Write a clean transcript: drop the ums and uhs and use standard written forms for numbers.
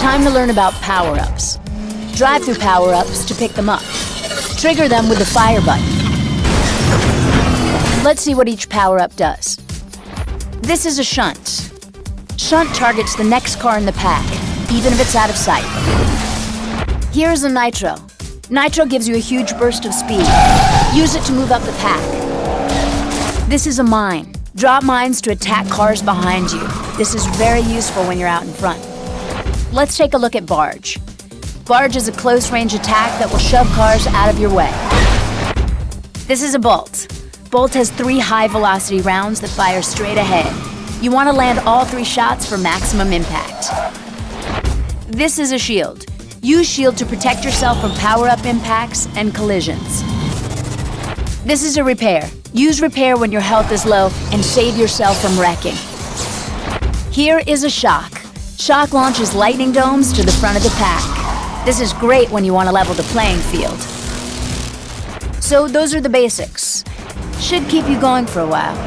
Time to learn about power-ups. Drive through power-ups to pick them up. Trigger them with the fire button. Let's see what each power-up does. This is a shunt. Shunt targets the next car in the pack, even if it's out of sight. Here's a nitro. Nitro gives you a huge burst of speed. Use it to move up the pack. This is a mine. Drop mines to attack cars behind you. This is very useful when you're out in front. Let's take a look at Barge. Barge is a close-range attack that will shove cars out of your way. This is a Bolt. Bolt has 3 high-velocity rounds that fire straight ahead. You want to land all 3 shots for maximum impact. This is a Shield. Use Shield to protect yourself from power-up impacts and collisions. This is a Repair. Use Repair when your health is low and save yourself from wrecking. Here is a Shock. Shock launches lightning domes to the front of the pack. This is great when you want to level the playing field. So those are the basics. Should keep you going for a while.